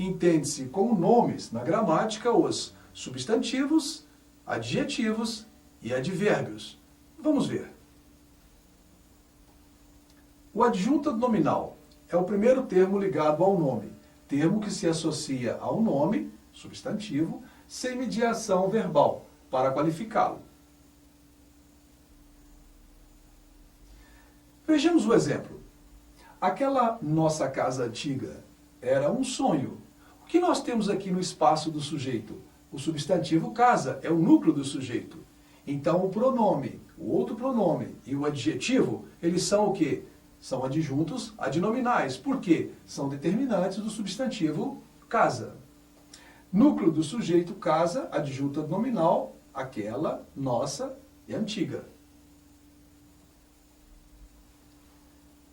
entende-se como nomes na gramática os substantivos, adjetivos e advérbios. Vamos ver. O adjunto nominal é o primeiro termo ligado ao nome, termo que se associa ao nome, substantivo, sem mediação verbal, para qualificá-lo. Vejamos o exemplo. Aquela nossa casa antiga era um sonho. O que nós temos aqui no espaço do sujeito? O substantivo casa é o núcleo do sujeito. Então o pronome, o outro pronome e o adjetivo, eles são o quê? São adjuntos adnominais. Por quê? São determinantes do substantivo casa. Núcleo do sujeito casa, adjunto adnominal, aquela, nossa e antiga.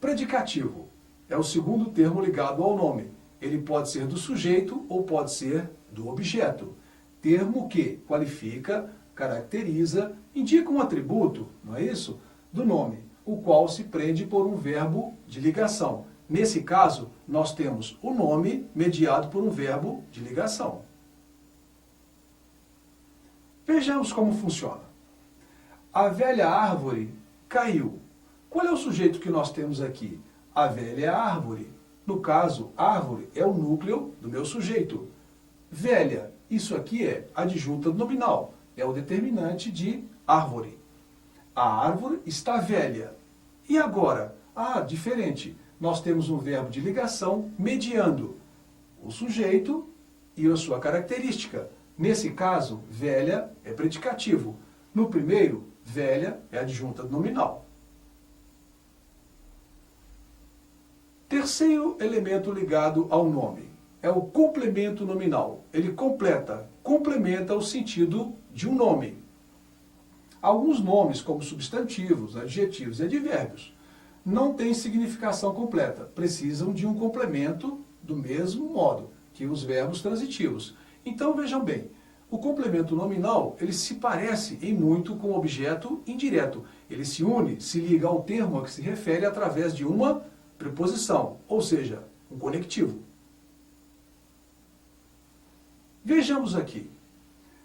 Predicativo é o segundo termo ligado ao nome. Ele pode ser do sujeito ou pode ser do objeto. Termo que qualifica, caracteriza, indica um atributo, não é isso? Do nome, o qual se prende por um verbo de ligação. Nesse caso, nós temos o nome mediado por um verbo de ligação. Vejamos como funciona. A velha árvore caiu. Qual é o sujeito que nós temos aqui? A velha árvore. No caso, árvore é o núcleo do meu sujeito. Velha, isso aqui é adjunto nominal, é o determinante de árvore. A árvore está velha. E agora? Diferente. Nós temos um verbo de ligação mediando o sujeito e a sua característica. Nesse caso, velha é predicativo. No primeiro, velha é adjunta nominal. Terceiro elemento ligado ao nome é o complemento nominal. Ele complementa o sentido de um nome. Alguns nomes, como substantivos, adjetivos e advérbios, não têm significação completa. Precisam de um complemento do mesmo modo que os verbos transitivos. Então, vejam bem, o complemento nominal, ele se parece em muito com o objeto indireto. Ele se une, se liga ao termo a que se refere através de uma preposição, ou seja, um conectivo. Vejamos aqui.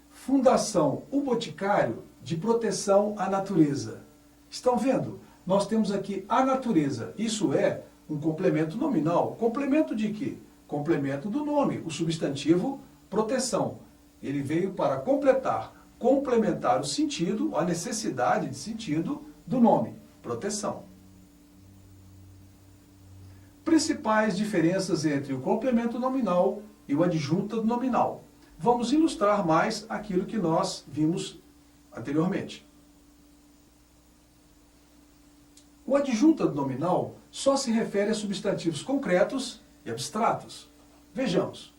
Fundação O Boticário de Proteção à Natureza. Estão vendo? Nós temos aqui a natureza. Isso é um complemento nominal. Complemento de quê? Complemento do nome, o substantivo proteção. Ele veio para complementar o sentido, a necessidade de sentido do nome, proteção. Principais diferenças entre o complemento nominal e o adjunto nominal. Vamos ilustrar mais aquilo que nós vimos anteriormente. O adjunto nominal só se refere a substantivos concretos e abstratos. Vejamos.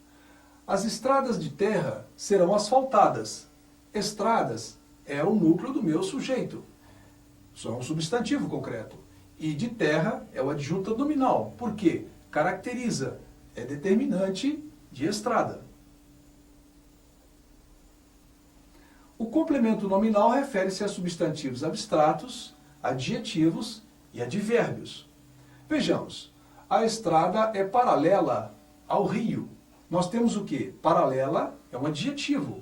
As estradas de terra serão asfaltadas. Estradas é o núcleo do meu sujeito. Só é um substantivo concreto. E de terra é o adjunto nominal. Por quê? Caracteriza, é determinante de estrada. O complemento nominal refere-se a substantivos abstratos, adjetivos e advérbios. Vejamos, a estrada é paralela ao rio. Nós temos o quê? Paralela é um adjetivo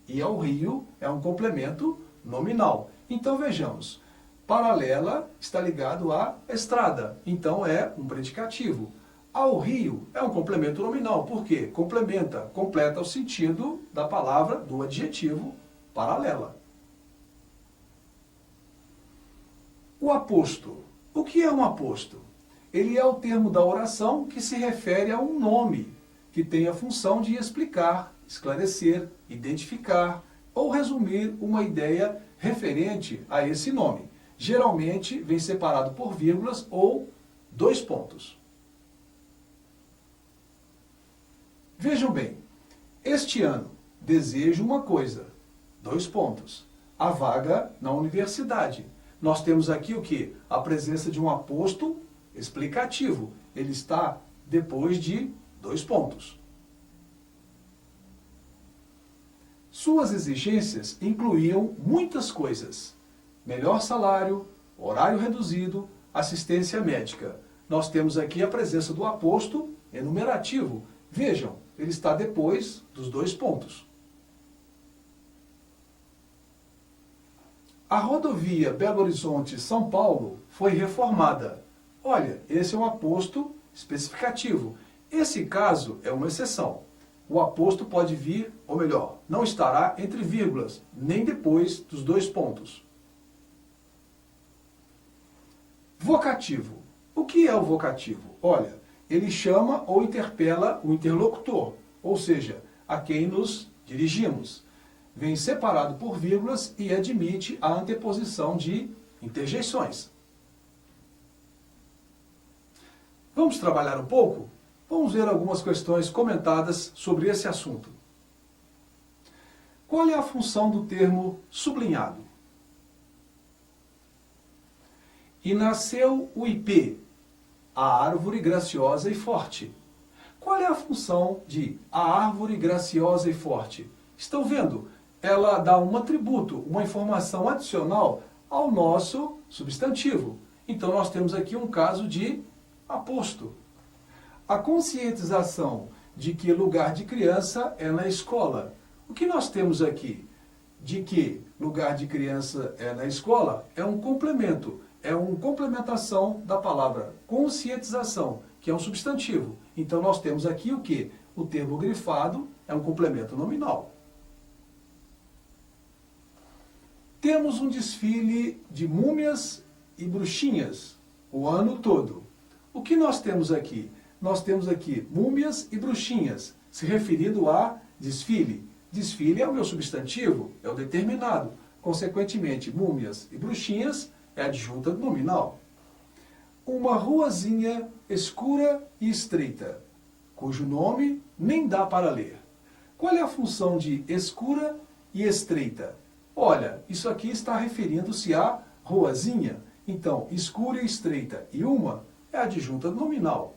e ao rio é um complemento nominal. Então vejamos. Paralela está ligado à estrada, então é um predicativo. Ao rio é um complemento nominal, por quê? Completa o sentido da palavra, do adjetivo paralela. O aposto. O que é um aposto? Ele é o termo da oração que se refere a um nome, que tem a função de explicar, esclarecer, identificar ou resumir uma ideia referente a esse nome. Geralmente vem separado por vírgulas ou 2 pontos. Vejam bem, este ano desejo uma coisa, 2 pontos, a vaga na universidade. Nós temos aqui o quê? A presença de um aposto explicativo. Ele está depois de 2 pontos. Suas exigências incluíam muitas coisas. Melhor salário, horário reduzido, assistência médica. Nós temos aqui a presença do aposto enumerativo. Vejam, ele está depois dos dois pontos. A rodovia Belo Horizonte-São Paulo foi reformada. Olha, esse é um aposto especificativo. Esse caso é uma exceção. O aposto pode vir, ou melhor, não estará entre vírgulas, nem depois dos dois pontos. Vocativo. O que é o vocativo? Olha, ele chama ou interpela o interlocutor, ou seja, a quem nos dirigimos. Vem separado por vírgulas e admite a anteposição de interjeições. Vamos trabalhar um pouco? Vamos ver algumas questões comentadas sobre esse assunto. Qual é a função do termo sublinhado? E nasceu o ipê, a árvore graciosa e forte. Qual é a função de a árvore graciosa e forte? Estão vendo? Ela dá um atributo, uma informação adicional ao nosso substantivo. Então nós temos aqui um caso de aposto. A conscientização de que lugar de criança é na escola. O que nós temos aqui? De que lugar de criança é na escola é um complemento, é uma complementação da palavra conscientização, que é um substantivo. Então nós temos aqui o quê? O termo grifado é um complemento nominal. Temos um desfile de múmias e bruxinhas o ano todo. O que nós temos aqui? Nós temos aqui múmias e bruxinhas, se referindo a desfile. Desfile é o meu substantivo, é o determinado. Consequentemente, múmias e bruxinhas é a adjunta nominal. Uma ruazinha escura e estreita, cujo nome nem dá para ler. Qual é a função de escura e estreita? Olha, isso aqui está referindo-se à ruazinha. Então, escura e estreita e uma é a adjunta nominal.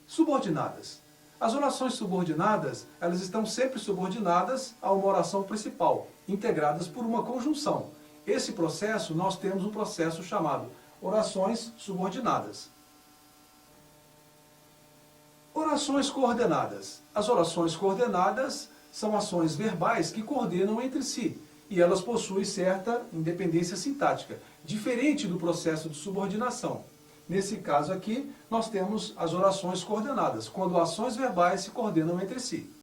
Subordinadas. As orações subordinadas, elas estão sempre subordinadas a uma oração principal, integradas por uma conjunção. Esse processo, nós temos um processo chamado orações subordinadas. Orações coordenadas. As orações coordenadas são ações verbais que coordenam entre si, e elas possuem certa independência sintática, diferente do processo de subordinação. Nesse caso aqui, nós temos as orações coordenadas, quando ações verbais se coordenam entre si.